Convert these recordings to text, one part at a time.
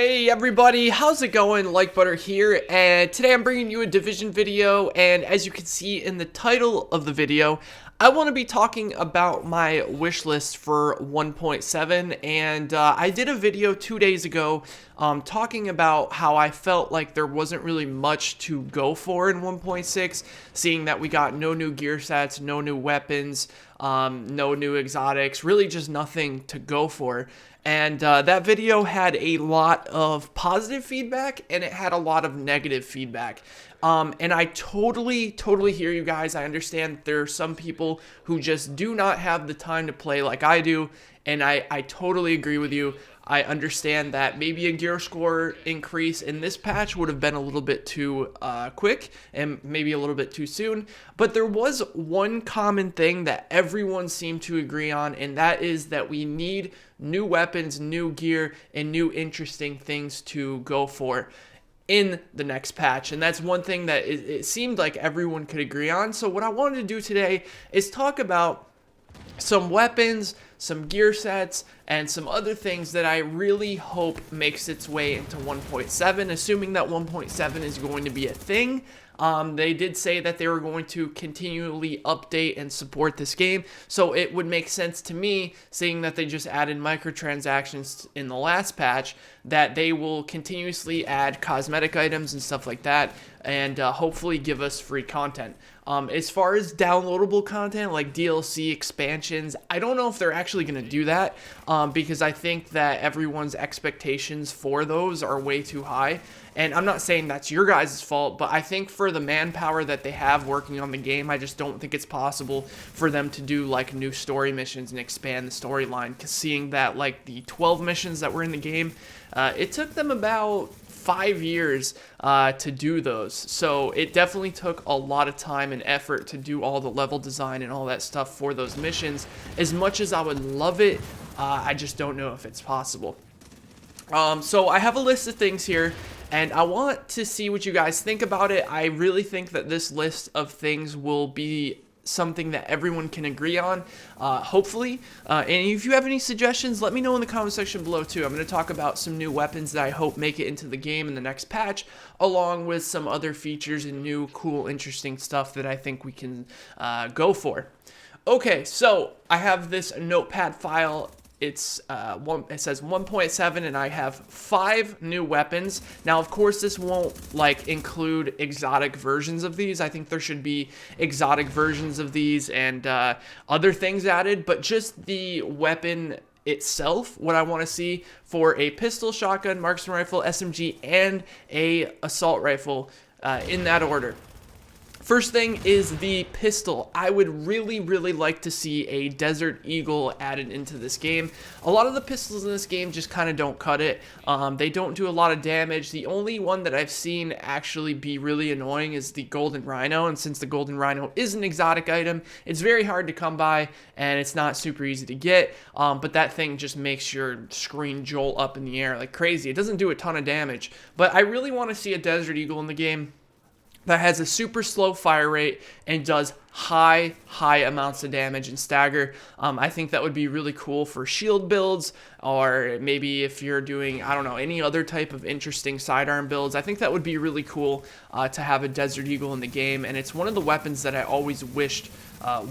Hey everybody, how's it going? Like Butter here, and today I'm bringing you a Division video, and as you can see in the title of the video, I want to be talking about my wish list for 1.7, and I did a video 2 days ago talking about how I felt like there wasn't really much to go for in 1.6, seeing that we got no new gear sets, no new weapons, no new exotics, really just nothing to go for. And that video had a lot of positive feedback, and it had a lot of negative feedback. And I totally hear you guys. I understand there are some people who just do not have the time to play like I do, and I totally agree with you. I understand that maybe a gear score increase in this patch would have been a little bit too quick and maybe a little bit too soon. But there was one common thing that everyone seemed to agree on, and that is that we need new weapons, new gear, and new interesting things to go for in the next patch. And that's one thing that it seemed like everyone could agree on. So what I wanted to do today is talk about some weapons, some gear sets, and some other things that I really hope makes its way into 1.7, assuming that 1.7 is going to be a thing. They did say that they were going to continually update and support this game, so it would make sense to me, seeing that they just added microtransactions in the last patch, that they will continuously add cosmetic items and stuff like that, and hopefully give us free content. As far as downloadable content like DLC expansions, I don't know if they're actually going to do that, because I think that everyone's expectations for those are way too high. And I'm not saying that's your guys' fault, but I think for the manpower that they have working on the game, I just don't think it's possible for them to do like new story missions and expand the storyline. Because seeing that like the 12 missions that were in the game, it took them about 5 years to do those. So it definitely took a lot of time and effort to do all the level design and all that stuff for those missions. As much as I would love it, I just don't know if it's possible. So I have a list of things here, and I want to see what you guys think about it. I really think that this list of things will be something that everyone can agree on, hopefully. And if you have any suggestions, let me know in the comment section below too. I'm going to talk about some new weapons that I hope make it into the game in the next patch, along with some other features and new, cool, interesting stuff that I think we can go for. Okay, so I have this notepad file. It says 1.7, and I have 5 new weapons. Now, of course, this won't like include exotic versions of these. I think there should be exotic versions of these and other things added, but just the weapon itself, what I want to see for a pistol, shotgun, marksman rifle, SMG, and a assault rifle in that order. First thing is the pistol. I would really like to see a Desert Eagle added into this game. A lot of the pistols in this game just kind of don't cut it. They don't do a lot of damage. The only one that I've seen actually be really annoying is the Golden Rhino, and since the Golden Rhino is an exotic item, it's very hard to come by, and it's not super easy to get, but that thing just makes your screen jolt up in the air like crazy. It doesn't do a ton of damage, but I really want to see a Desert Eagle in the game that has a super slow fire rate and does high amounts of damage and stagger. I think that would be really cool for shield builds, or maybe if you're doing, I don't know, any other type of interesting sidearm builds. I think that would be really cool to have a Desert Eagle in the game, and it's one of the weapons that I always wished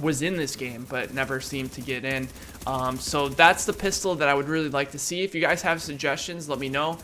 was in this game, but never seemed to get in. So that's the pistol that I would really like to see. If you guys have suggestions, let me know.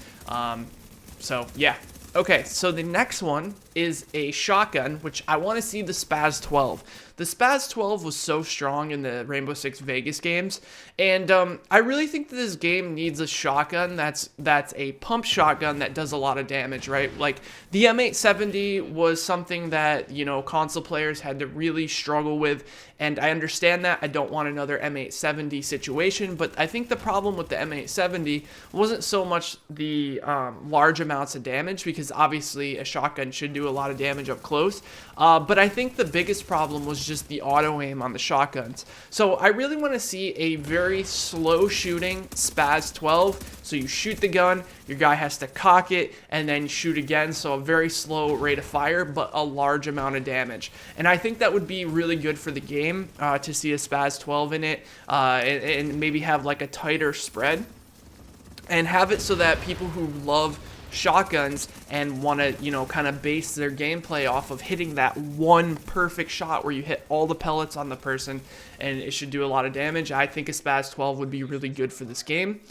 So yeah. Okay, so the next one is a shotgun, which I want to see the Spaz 12. The Spaz 12 was so strong in the Rainbow Six Vegas games, and I really think that this game needs a shotgun that's a pump shotgun that does a lot of damage, right? Like, the M870 was something that, you know, console players had to really struggle with, and I understand that. I don't want another M870 situation, but I think the problem with the M870 wasn't so much the large amounts of damage, because obviously a shotgun should do a lot of damage up close, but I think the biggest problem was just the auto aim on the shotguns. So I really want to see a very slow shooting Spaz 12. So you shoot the gun, your guy has to cock it, and then shoot again. So a very slow rate of fire, but a large amount of damage. And I think that would be really good for the game to see a Spaz 12 in it, and maybe have like a tighter spread. and have it so that people who love shotguns and want to, kind of base their gameplay off of hitting that one perfect shot where you hit all the pellets on the person and it should do a lot of damage. I think a Spaz 12 would be really good for this game.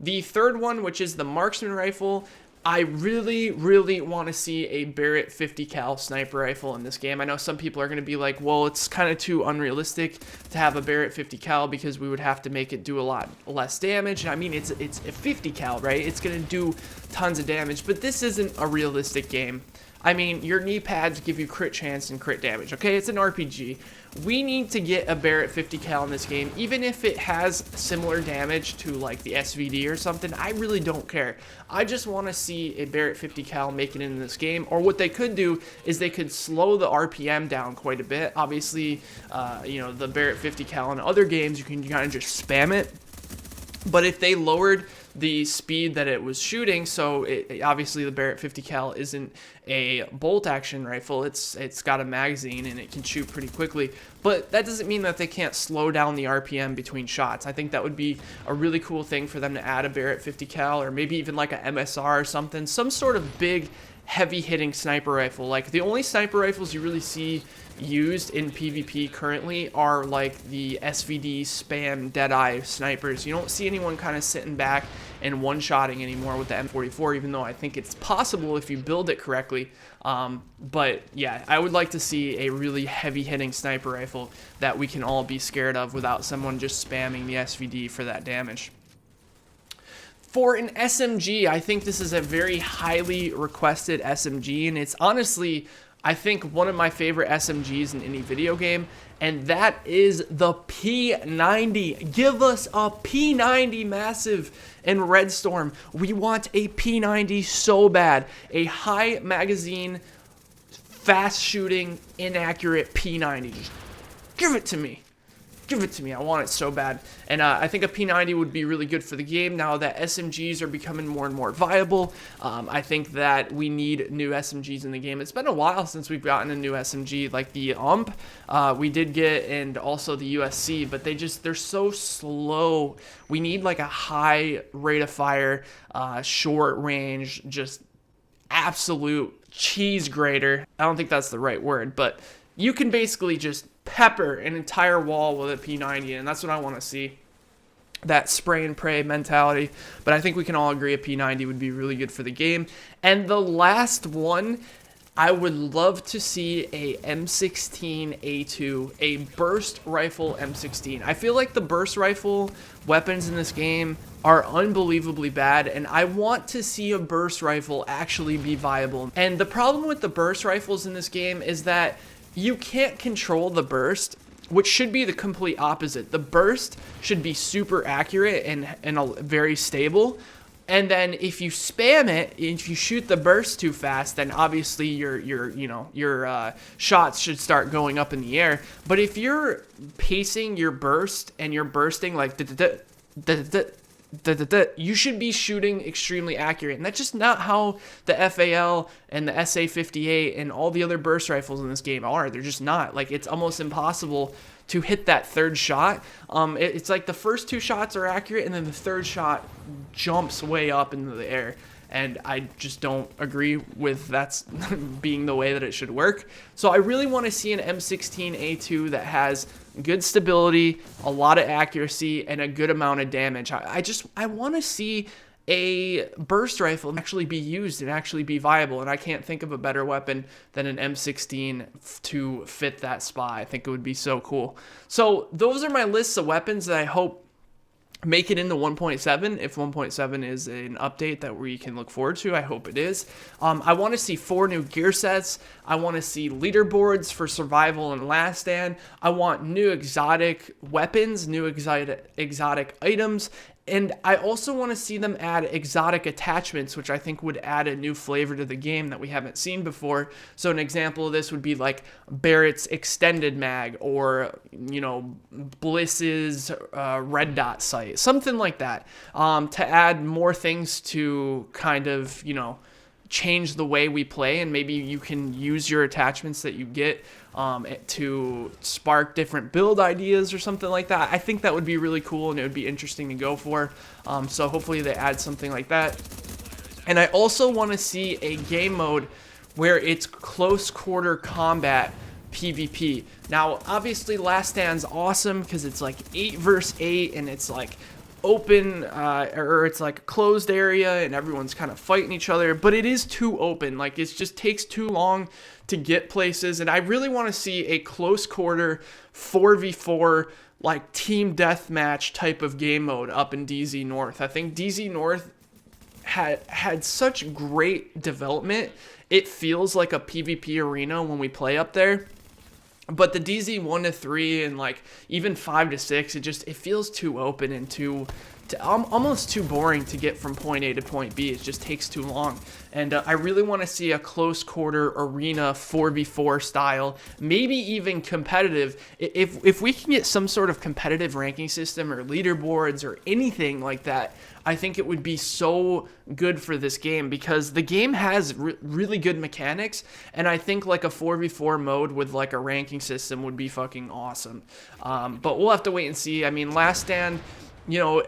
The third one, which is the marksman rifle, I really, really want to see a Barrett 50 cal sniper rifle in this game. I know some people are going to be like, well, it's kind of too unrealistic to have a Barrett 50 cal because we would have to make it do a lot less damage. And I mean, it's a 50 cal, right? It's going to do tons of damage, but this isn't a realistic game. I mean, your knee pads give you crit chance and crit damage, okay? It's an RPG. We need to get a Barrett 50 cal in this game, even if it has similar damage to like the SVD or something. I really don't care. I just want to see a Barrett 50 cal make it into this game, or what they could do is they could slow the RPM down quite a bit. Obviously, the Barrett 50 cal in other games, you can kind of just spam it. But if they lowered the speed that it was shooting, so obviously the Barrett 50 cal isn't a bolt action rifle, it's got a magazine and it can shoot pretty quickly, but that doesn't mean that they can't slow down the RPM between shots. I think that would be a really cool thing for them to add a Barrett 50 cal, or maybe even like a MSR or something, some sort of big heavy hitting sniper rifle. Like the only sniper rifles you really see used in PvP currently are like the SVD spam Deadeye snipers. You don't see anyone kind of sitting back and one-shotting anymore with the M44, even though I think it's possible if you build it correctly. But yeah, I would like to see a really heavy-hitting sniper rifle that we can all be scared of without someone just spamming the SVD for that damage. For an SMG, I think this is a very highly requested SMG, and it's honestly, I think, one of my favorite SMGs in any video game, and that is the P90. Give us a P90 massive in Red Storm. We want a P90 so bad. A high magazine, fast shooting, inaccurate P90. Just give it to me. Give it to me. I want it so bad. And I think a P90 would be really good for the game now that SMGs are becoming more and more viable. I think that we need new SMGs in the game. It's been a while since we've gotten a new SMG, like the UMP we did get, and also the USC, but they're so slow. We need like a high rate of fire, short range, just absolute cheese grater. I don't think that's the right word, but you can basically just pepper an entire wall with a P90, and that's what I want to see. That spray and pray mentality. But I think we can all agree a P90 would be really good for the game. And the last one, I would love to see a M16A2, a burst rifle M16. I feel like the burst rifle weapons in this game are unbelievably bad, and I want to see a burst rifle actually be viable. And the problem with the burst rifles in this game is that you can't control the burst, which should be the complete opposite. The burst should be super accurate and very stable. And then if you spam it, if you shoot the burst too fast, then obviously your shots should start going up in the air. But if you're pacing your burst and you're bursting like you should be shooting extremely accurate, and that's just not how the FAL and the SA58 and all the other burst rifles in this game are. They're just not. Like, it's almost impossible to hit that third shot. It's like the first two shots are accurate, and then the third shot jumps way up into the air. And I just don't agree with that's being the way that it should work. So I really want to see an M16A2 that has good stability, a lot of accuracy, and a good amount of damage. I want to see a burst rifle actually be used and actually be viable, and I can't think of a better weapon than an M16 to fit that spot. I think it would be so cool. So those are my lists of weapons that I hope make it into 1.7. If 1.7 is an update that we can look forward to, I hope it is. I want to see 4 new gear sets. I want to see leaderboards for survival and last stand. I want new exotic weapons, new exotic items, and I also want to see them add exotic attachments, which I think would add a new flavor to the game that we haven't seen before. So an example of this would be like Barrett's extended mag, or Bliss's red dot sight, something like that, to add more things to kind of change the way we play, and maybe you can use your attachments that you get to spark different build ideas or something like that. I think that would be really cool, and it would be interesting to go for. So hopefully they add something like that. And I also want to see a game mode where it's close quarter combat PvP. Now, obviously, Last Stand's awesome because it's like 8 versus 8, and it's like open, or it's like a closed area, and everyone's kind of fighting each other. But it is too open. Like, it just takes too long to get places. And I really want to see a close quarter 4v4 like team deathmatch type of game mode up in DZ North. I think DZ North had such great development. It feels like a PvP arena when we play up there. But the DZ 1 to 3 and like even 5 to 6, it feels too open and almost too boring to get from point A to point B. It just takes too long. And I really want to see a close quarter arena 4v4 style, maybe even competitive. If we can get some sort of competitive ranking system or leaderboards or anything like that, I think it would be so good for this game, because the game has really good mechanics, and I think like a 4v4 mode with like a ranking system would be fucking awesome. But we'll have to wait and see. I mean, Last Stand, you know,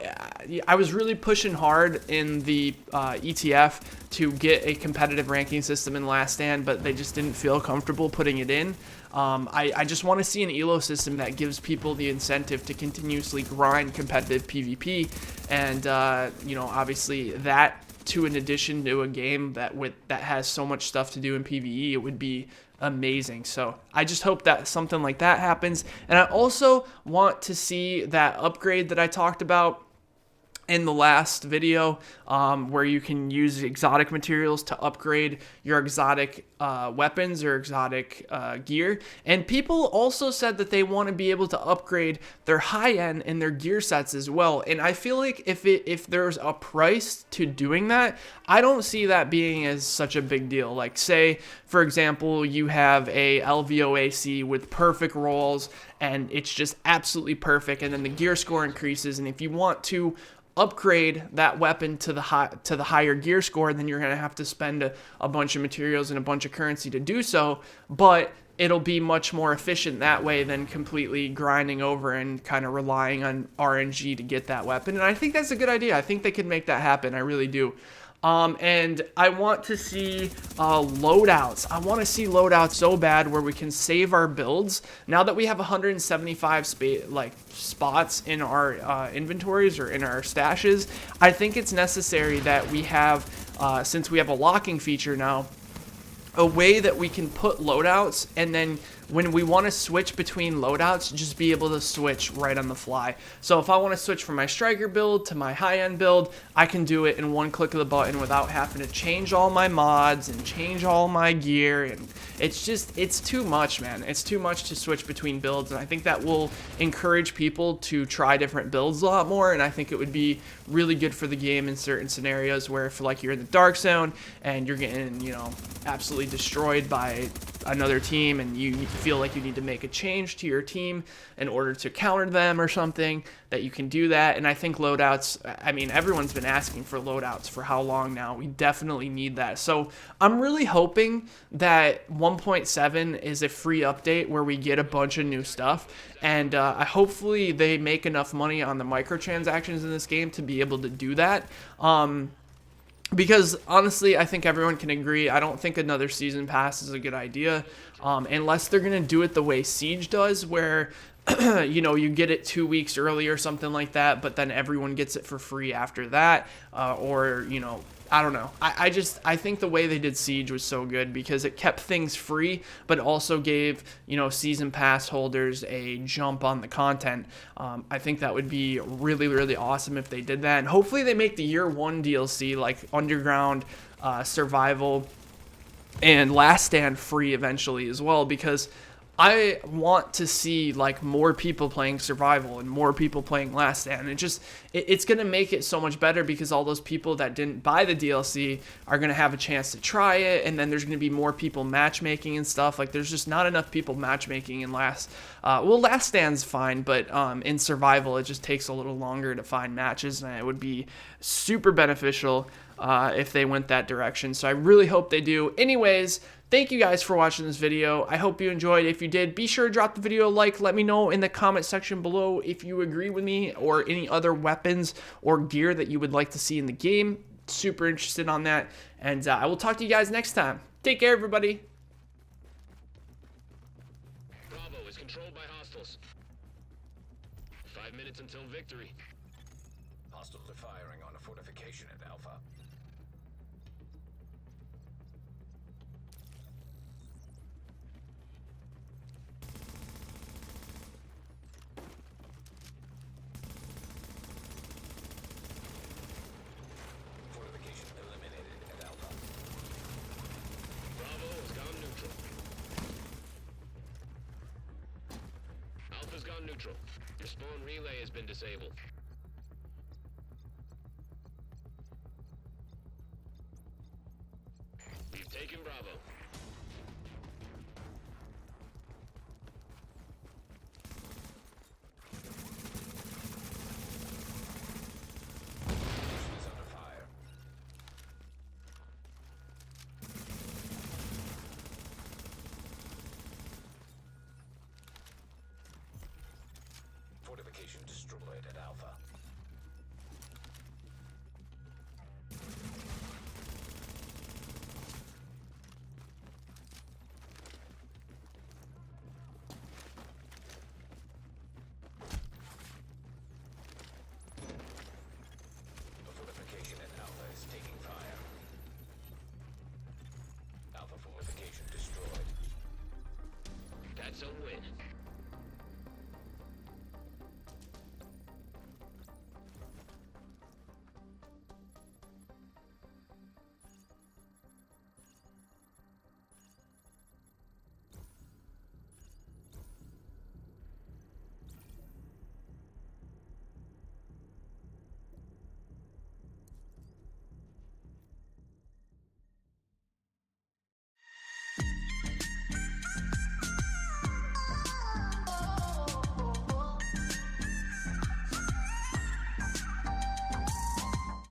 I was really pushing hard in the ETF to get a competitive ranking system in Last Stand, but they just didn't feel comfortable putting it in. I just want to see an elo system that gives people the incentive to continuously grind competitive PvP, and you know, obviously that to an addition to a game that has so much stuff to do in PvE, it would be amazing. So I just hope that something like that happens. And I also want to see that upgrade that I talked about in the last video, where you can use exotic materials to upgrade your exotic weapons or exotic gear. And people also said that they want to be able to upgrade their high-end and their gear sets as well. And I feel like if there's a price to doing that, I don't see that being as such a big deal. Like, say, for example, you have a LVOAC with perfect rolls, and it's just absolutely perfect, and then the gear score increases, and if you want to upgrade that weapon to the higher gear score, then you're going to have to spend a bunch of materials and a bunch of currency to do so, but it'll be much more efficient that way than completely grinding over and kind of relying on RNG to get that weapon. And I think that's a good idea. I think they could make that happen. I really do. And I want to see loadouts. I want to see loadouts so bad where we can save our builds. Now that we have 175 spots in our inventories or in our stashes, I think it's necessary that we have, since we have a locking feature now, a way that we can put loadouts, and then when we want to switch between loadouts, just be able to switch right on the fly. So if I want to switch from my striker build to my high-end build, I can do it in one click of the button without having to change all my mods and change all my gear. And it's too much, man. It's too much to switch between builds, and I think that will encourage people to try different builds a lot more, and I think it would be really good for the game in certain scenarios where if like you're in the dark zone and you're getting, you know, absolutely destroyed by another team, and you feel like you need to make a change to your team in order to counter them or something, that you can do that. And I think loadouts, I mean, everyone's been asking for loadouts for how long now? We definitely need that. So I'm really hoping that 1.7 is a free update where we get a bunch of new stuff, and hopefully they make enough money on the microtransactions in this game to be able to do that. Because honestly, I think everyone can agree, I don't think another season pass is a good idea, unless they're going to do it the way Siege does, where you know, you get it 2 weeks early or something like that, but then everyone gets it for free after that, or, you know, I don't know. I think the way they did Siege was so good because it kept things free, but also gave, you know, season pass holders a jump on the content. I think that would be really, really awesome if they did that. And hopefully they make the year 1 DLC like Underground, Survival, and Last Stand free eventually as well, because I want to see like more people playing survival and more people playing Last Stand. It's going to make it so much better because all those people that didn't buy the DLC are going to have a chance to try it, and then there's going to be more people matchmaking and stuff. Like there's just not enough people matchmaking in Last Stand's fine, but in survival it just takes a little longer to find matches, and it would be super beneficial if they went that direction. So I really hope they do. Anyways, thank you guys for watching this video. I hope you enjoyed. If you did, be sure to drop the video a like. Let me know in the comment section below if you agree with me or any other weapons or gear that you would like to see in the game. Super interested on that. And I will talk to you guys next time. Take care, everybody. Bravo is controlled by hostiles. 5 minutes until victory. Hostiles are firing on a fortification at Alpha. Fortification eliminated at Alpha. Bravo has gone neutral. Alpha's gone neutral. Your spawn relay has been disabled. We've taken Bravo. Position is under fire. Fortification destroyed at Alpha. The fortification at Alpha is taking fire. Alpha fortification destroyed. That's a win.